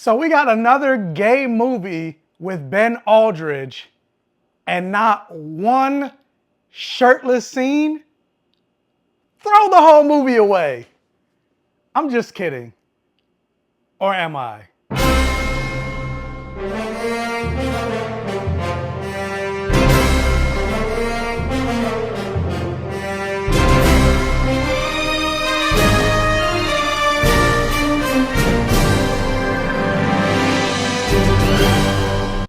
So we got another gay movie with Ben Aldridge and not one shirtless scene? Throw the whole movie away. I'm just kidding. Or am I?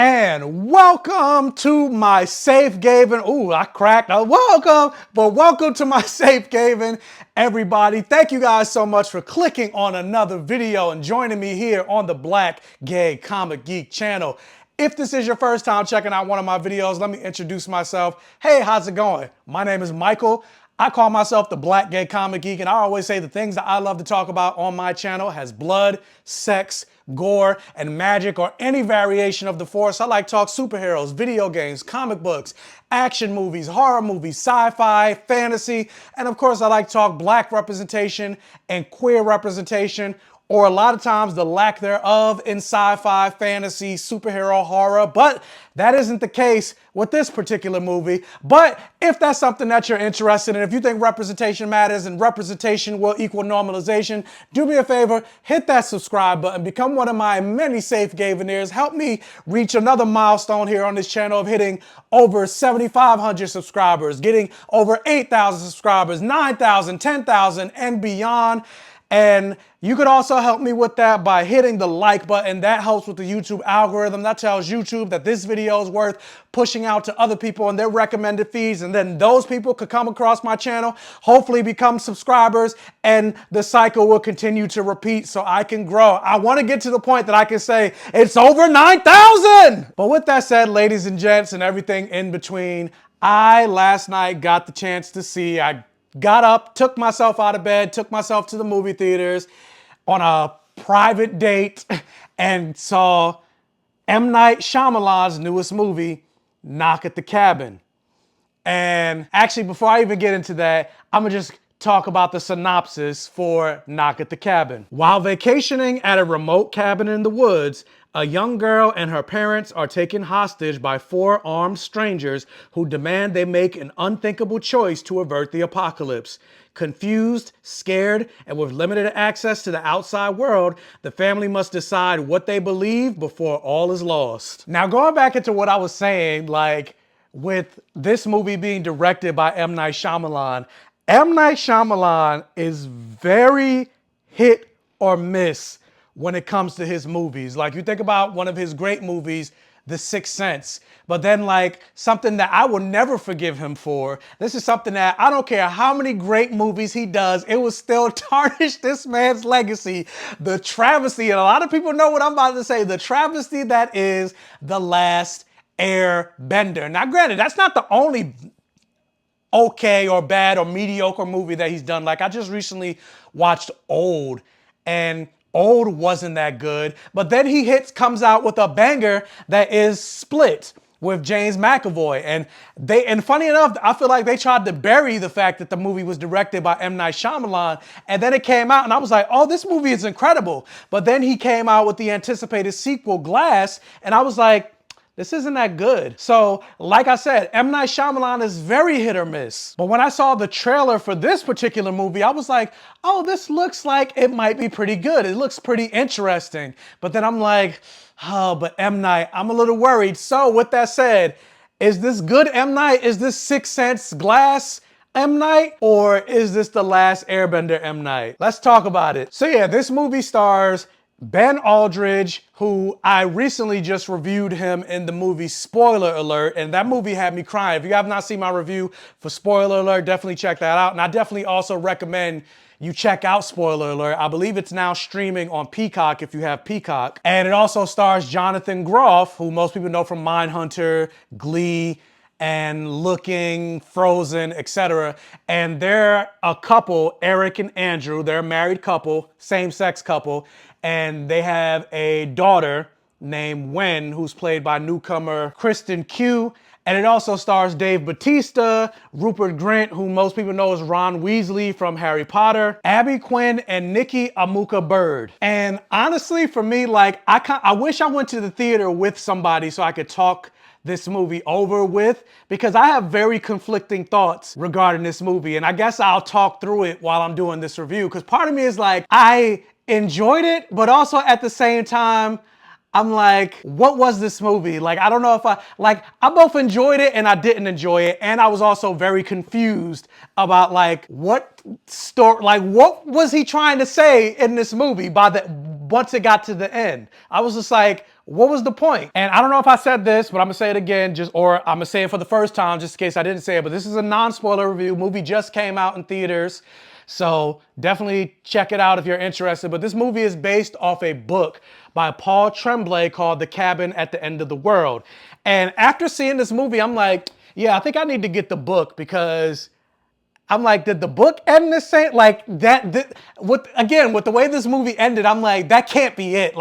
And welcome to my Safe Gayven. Ooh, I cracked. Welcome to my Safe Gayven, everybody. Thank you guys so much for clicking on another video and joining me here on the Black Gay Comic Geek channel. If this is your first time checking out one of my videos, let me introduce myself. Hey, how's it going? My name is Michael. I call myself the Black Gay Comic Geek, and I always say the things that I love to talk about on my channel has blood, sex, gore, and magic, or any variation of the force. I like to talk superheroes, video games, comic books, action movies, horror movies, sci-fi, fantasy, and of course I like to talk black representation and queer representation, or a lot of times the lack thereof in sci-fi, fantasy, superhero, horror, but that isn't the case with this particular movie. But if that's something that you're interested in, if you think representation matters and representation will equal normalization, do me a favor, hit that subscribe button, become one of my many Safe Gayveneers, help me reach another milestone here on this channel of hitting over 7,500 subscribers, getting over 8,000 subscribers, 9,000, 10,000, and beyond. And you could also help me with that by hitting the like button. That helps with the YouTube algorithm. That tells YouTube that this video is worth pushing out to other people in their recommended feeds. And then those people could come across my channel, hopefully become subscribers, and the cycle will continue to repeat so I can grow. I want to get to the point that I can say it's over 9,000. But with that said, ladies and gents and everything in between, I last night got the chance to see, I got up, took myself out of bed, took myself to the movie theaters on a private date and saw M. Night Shyamalan's newest movie, Knock at the Cabin. And actually, before I even get into that, I'm gonna just talk about the synopsis for Knock at the Cabin. While vacationing at a remote cabin in the woods, a young girl and her parents are taken hostage by 4 armed strangers who demand they make an unthinkable choice to avert the apocalypse. Confused, scared, and with limited access to the outside world, the family must decide what they believe before all is lost. Now, going back into what I was saying, like with this movie being directed by M. Night Shyamalan, M. Night Shyamalan is very hit or miss when it comes to his movies. Like, you think about one of his great movies, The Sixth Sense, but then like something that I will never forgive him for, this is something that I don't care how many great movies he does, it will still tarnish this man's legacy. The travesty, and a lot of people know what I'm about to say, the travesty that is The Last Airbender. Now granted, that's not the only okay or bad or mediocre movie that he's done. Like, I just recently watched Old, and Old wasn't that good, but then he comes out with a banger that is Split with James McAvoy. And funny enough, I feel like they tried to bury the fact that the movie was directed by M. Night Shyamalan, and then it came out and I was like, oh, this movie is incredible. But then he came out with the anticipated sequel, Glass, and I was like, this isn't that good. So, like I said, M. Night Shyamalan is very hit or miss. But when I saw the trailer for this particular movie, I was like, oh, this looks like it might be pretty good. It looks pretty interesting. But then I'm like, oh, but M. Night, I'm a little worried. So with that said, is this good M. Night? Is this Sixth Sense Glass M. Night? Or is this The Last Airbender M. Night? Let's talk about it. So yeah, this movie stars Ben Aldridge, who I recently just reviewed him in the movie Spoiler Alert, and that movie had me crying. If you have not seen my review for Spoiler Alert, definitely check that out. And I definitely also recommend you check out Spoiler Alert. I believe it's now streaming on Peacock if you have Peacock. And it also stars Jonathan Groff, who most people know from Mindhunter, Glee, and Looking, Frozen, etc. And they're a couple, Eric and Andrew. They're a married couple, same-sex couple, and they have a daughter named Wen, who's played by newcomer Kristen Q. And it also stars Dave Bautista, Rupert Grint, who most people know as Ron Weasley from Harry Potter, Abby Quinn, and Nikki Amuka Bird. And honestly, for me, like, I wish I went to the theater with somebody so I could talk this movie over with, because I have very conflicting thoughts regarding this movie. And I guess I'll talk through it while I'm doing this review, because part of me is like, I enjoyed it, but also at the same time, I'm like, what was this movie? Like, I don't know if I both enjoyed it and I didn't enjoy it. And I was also very confused about like, what was he trying to say in this movie once it got to the end? I was just like, what was the point? And I don't know if I said this, but I'm gonna say it again, or I'm gonna say it for the first time, just in case I didn't say it, but this is a non-spoiler review. Movie just came out in theaters, so definitely check it out if you're interested. But this movie is based off a book by Paul Tremblay called The Cabin at the End of the World. And after seeing this movie, I'm like, yeah, I think I need to get the book, because I'm like, did the book end the same? Like with the way this movie ended, I'm like, that can't be it.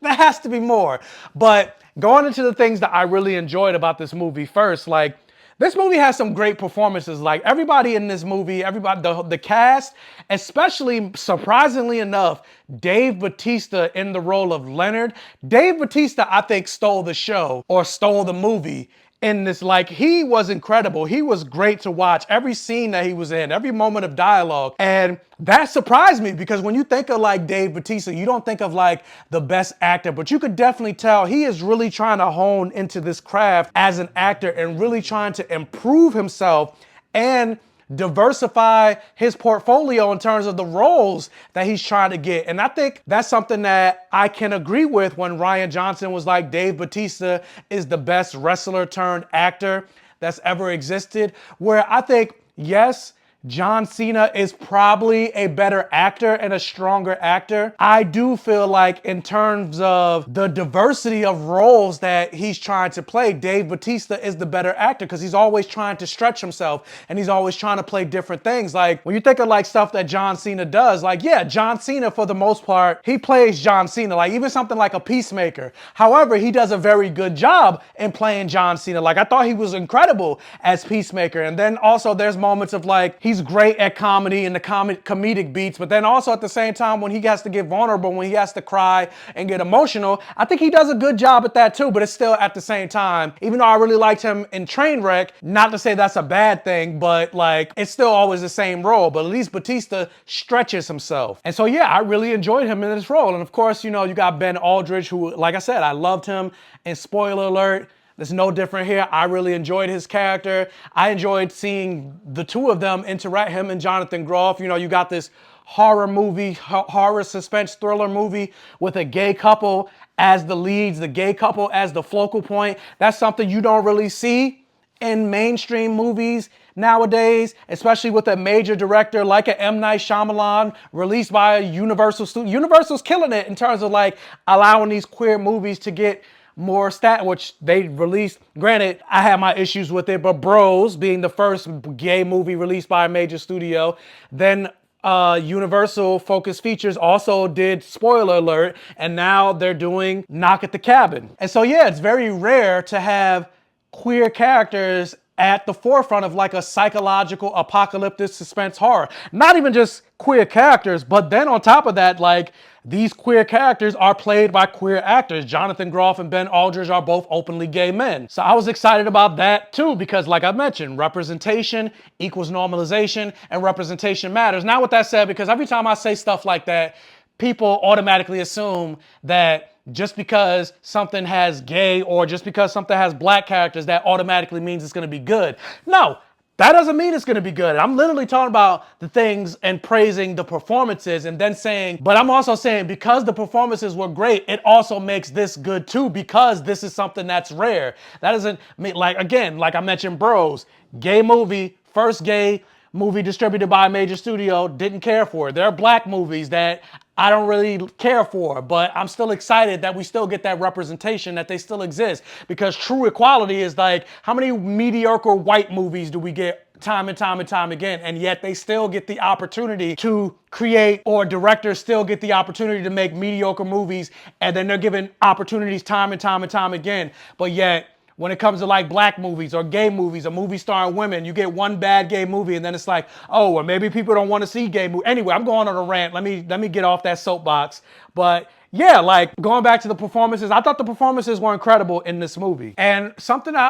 There has to be more. But going into the things that I really enjoyed about this movie first, like, this movie has some great performances. Like, everybody in this movie, the cast, especially, surprisingly enough, Dave Bautista in the role of Leonard. Dave Bautista, I think, stole the show, or stole the movie in this. Like, he was incredible. He was great to watch. Every scene that he was in, every moment of dialogue. And that surprised me, because when you think of like Dave Bautista, you don't think of like the best actor, but you could definitely tell he is really trying to hone into this craft as an actor and really trying to improve himself and diversify his portfolio in terms of the roles that he's trying to get. And I think that's something that I can agree with when Rian Johnson was like, Dave Bautista is the best wrestler turned actor that's ever existed. Where I think, yes, John Cena is probably a better actor and a stronger actor. I do feel like in terms of the diversity of roles that he's trying to play, Dave Bautista is the better actor, because he's always trying to stretch himself and he's always trying to play different things. Like, when you think of like stuff that John Cena does, like, yeah, John Cena, for the most part, he plays John Cena, like even something like a Peacemaker. However, he does a very good job in playing John Cena. Like, I thought he was incredible as Peacemaker. And then also there's moments of like, he's great at comedy and the comedic beats, but then also at the same time, when he has to get vulnerable, when he has to cry and get emotional, I think he does a good job at that too. But it's still, at the same time, even though I really liked him in Trainwreck, not to say that's a bad thing, but like, it's still always the same role. But at least Bautista stretches himself. And so yeah, I really enjoyed him in this role. And of course, you know, you got Ben Aldridge, who, like I said, I loved him. And spoiler alert, it's no different here. I really enjoyed his character. I enjoyed seeing the two of them interact, him and Jonathan Groff. You know, you got this horror suspense thriller movie with a gay couple as the leads, the gay couple as the focal point. That's something you don't really see in mainstream movies nowadays, especially with a major director like a M. Night Shyamalan, released by Universal Studios. Universal's killing it in terms of like allowing these queer movies to get more which they released. Granted, I had my issues with it, but Bros being the first gay movie released by a major studio. Then Universal Focus Features also did, spoiler alert, and now they're doing Knock at the Cabin. And so yeah, it's very rare to have queer characters at the forefront of like a psychological apocalyptic suspense horror. Not even just queer characters, but then on top of that, like, these queer characters are played by queer actors. Jonathan Groff and Ben Aldridge are both openly gay men. So I was excited about that too, because like I mentioned, representation equals normalization, and representation matters. Now with that said, because every time I say stuff like that, people automatically assume that just because something has gay or just because something has black characters, that automatically means it's going to be good. No, that doesn't mean it's going to be good. I'm literally talking about the things and praising the performances, and then saying, but I'm also saying, because the performances were great, it also makes this good too, because this is something that's rare. That doesn't mean, like, again, like I mentioned, Bros, gay movie, first gay movie distributed by a major studio, didn't care for it. There are black movies that I don't really care for, but I'm still excited that we still get that representation, that they still exist. Because true equality is like, how many mediocre white movies do we get time and time and time again, and yet they still get the opportunity to create, or directors still get the opportunity to make mediocre movies, and then they're given opportunities time and time and time again. But yet, when it comes to like black movies or gay movies or movies starring women. You get one bad gay movie and then it's like, oh, well, maybe people don't want to see gay movies. Anyway, I'm going on a rant. Let me get off that soapbox. But yeah, like going back to the performances, I thought the performances were incredible in this movie. And something I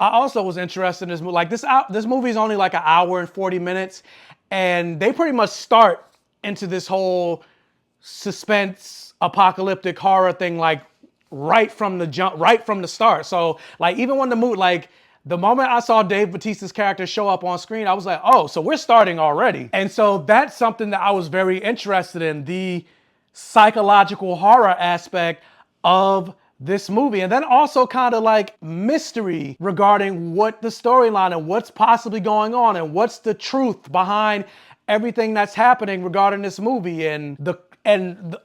also was interested in this movie, like this movie is only like an hour and 40 minutes, and they pretty much start into this whole suspense, apocalyptic horror thing like right from the start. So like even when the movie, like the moment I saw Dave Bautista's character show up on screen, I was like, oh, so we're starting already. And so that's something that I was very interested in, the psychological horror aspect of this movie. And then also kind of like mystery regarding what the storyline and what's possibly going on and what's the truth behind everything that's happening regarding this movie. I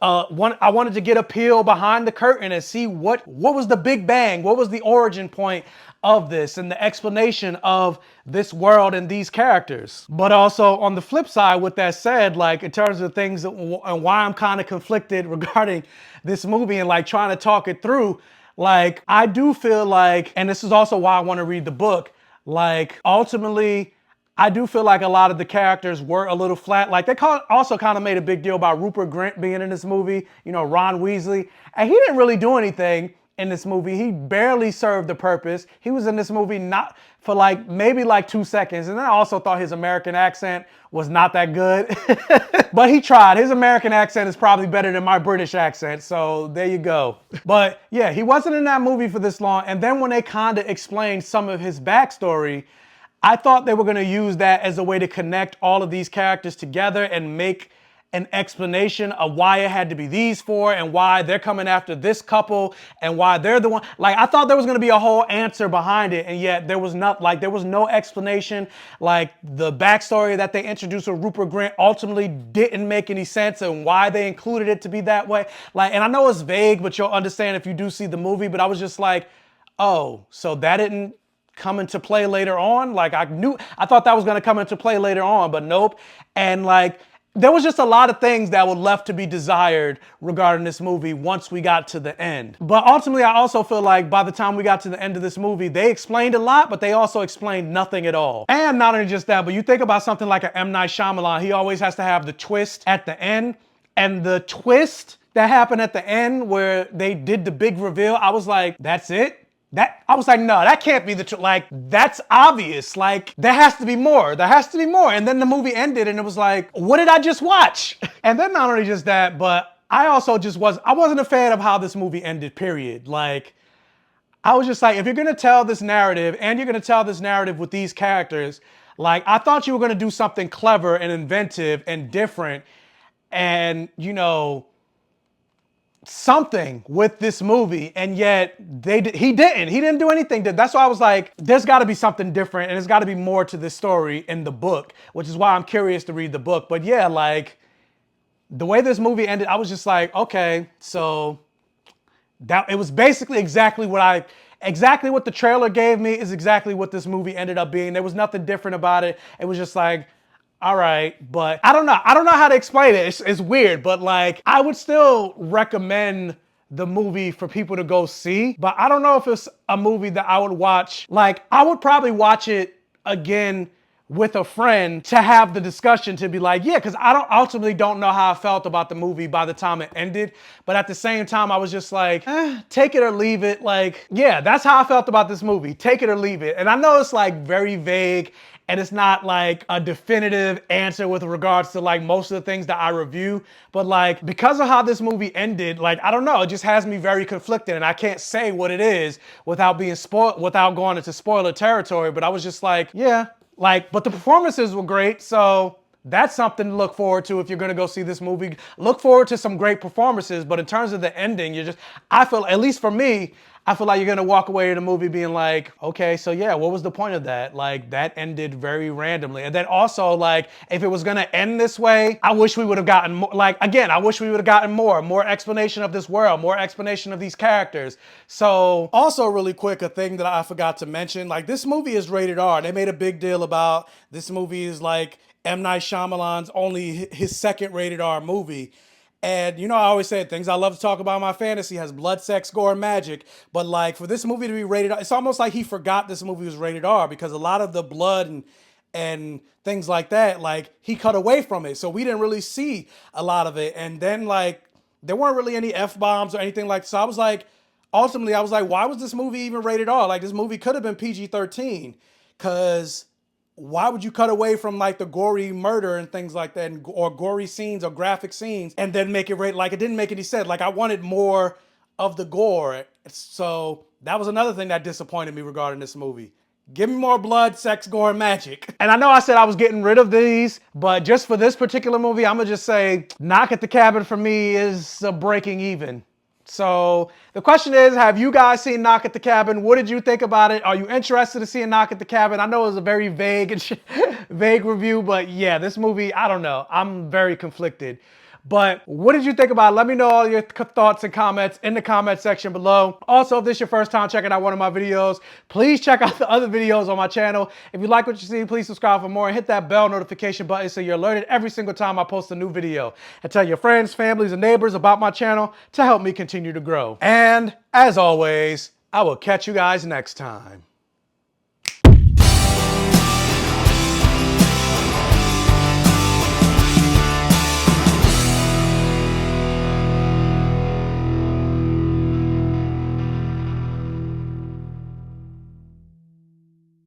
wanted to get a peel behind the curtain and see what was the big bang, what was the origin point of this and the explanation of this world and these characters. But also on the flip side, with that said, like in terms of things and why I'm kind of conflicted regarding this movie and like trying to talk it through, like I do feel like, and this is also why I want to read the book, like ultimately, I do feel like a lot of the characters were a little flat. Like they also kind of made a big deal about Rupert Grint being in this movie, you know, Ron Weasley. And he didn't really do anything in this movie. He barely served the purpose. He was in this movie not for like maybe like 2 seconds. And then I also thought his American accent was not that good. But he tried. His American accent is probably better than my British accent. So there you go. But yeah, he wasn't in that movie for this long. And then when they kind of explained some of his backstory, I thought they were going to use that as a way to connect all of these characters together and make an explanation of why it had to be these four and why they're coming after this couple and why they're the one. Like I thought there was going to be a whole answer behind it, and yet there was not. Like there was no explanation. Like the backstory that they introduced with Rupert Grint ultimately didn't make any sense and why they included it to be that way. Like, and I know it's vague, but you'll understand if you do see the movie. But I was just like, oh, so that didn't come into play later on. Like I thought that was going to come into play later on, but nope. And like there was just a lot of things that were left to be desired regarding this movie once we got to the end. But ultimately, I also feel like by the time we got to the end of this movie, they explained a lot, but they also explained nothing at all. And not only just that, but you think about something like an M. Night Shyamalan, he always has to have the twist at the end. And the twist that happened at the end where they did the big reveal, I was like, that's it? I was like, no, that can't be the truth. Like, that's obvious. Like, there has to be more. There has to be more. And then the movie ended and it was like, what did I just watch? And then not only just that, but I wasn't a fan of how this movie ended, period. Like, I was just like, if you're going to tell this narrative and you're going to tell this narrative with these characters, like, I thought you were going to do something clever and inventive and different and, you know, something with this movie, and yet he didn't do anything. That's why I was like, there's got to be something different and there's got to be more to this story in the book, which is why I'm curious to read the book. But yeah, like the way this movie ended, I was just like, okay, so that it was basically exactly what the trailer gave me is exactly what this movie ended up being. There was nothing different about it. It was just like, all right, but I don't know how to explain it. It's weird, but like I would still recommend the movie for people to go see, but I don't know if it's a movie that I would watch. Like I would probably watch it again with a friend to have the discussion, to be like, yeah, because I ultimately don't know how I felt about the movie by the time it ended. But at the same time, I was just like, take it or leave it. Like, yeah, that's how I felt about this movie. Take it or leave it. And I know it's like very vague and it's not like a definitive answer with regards to like most of the things that I review. But like, because of how this movie ended, like, I don't know, it just has me very conflicted and I can't say what it is without being spoiled, without going into spoiler territory. But I was just like, yeah, like, but the performances were great. So that's something to look forward to if you're gonna go see this movie. Look forward to some great performances. But in terms of the ending, I feel, at least for me, I feel like you're gonna walk away to the movie being like, okay, so yeah, what was the point of that? Like, that ended very randomly. And then also, like, if it was gonna end this way, I wish we would have gotten more, like, again, I wish we would have gotten more explanation of this world, more explanation of these characters. So, also really quick, a thing that I forgot to mention, like, this movie is rated R. They made a big deal about this movie is like M. Night Shyamalan's only his second rated R movie. And you know, I always say things I love to talk about in my fantasy has blood, sex, gore, and magic. But like for this movie to be rated R, it's almost like he forgot this movie was rated R because a lot of the blood and things like that, like he cut away from it. So we didn't really see a lot of it. And then like there weren't really any F-bombs or anything like that. So I was like, ultimately, I was like, why was this movie even rated R? Like this movie could have been PG-13 because why would you cut away from like the gory murder and things like that, or gory scenes or graphic scenes, and then make it rate? Like it didn't make any sense. Like I wanted more of the gore. So that was another thing that disappointed me regarding this movie. Give me more blood, sex, gore, and magic. And I know I said I was getting rid of these, but just for this particular movie, I'm gonna just say Knock at the Cabin for me is a breaking even. So the question is, have you guys seen Knock at the Cabin? What did you think about it? Are you interested in seeing Knock at the Cabin? I know it was a very vague and vague review, but yeah, this movie, I don't know. I'm very conflicted. But what did you think about it? Let me know all your thoughts and comments in the comment section below. Also, if this is your first time checking out one of my videos, please check out the other videos on my channel. If you like what you see, please subscribe for more and hit that bell notification button so you're alerted every single time I post a new video. And tell your friends, families, and neighbors about my channel to help me continue to grow. And as always, I will catch you guys next time.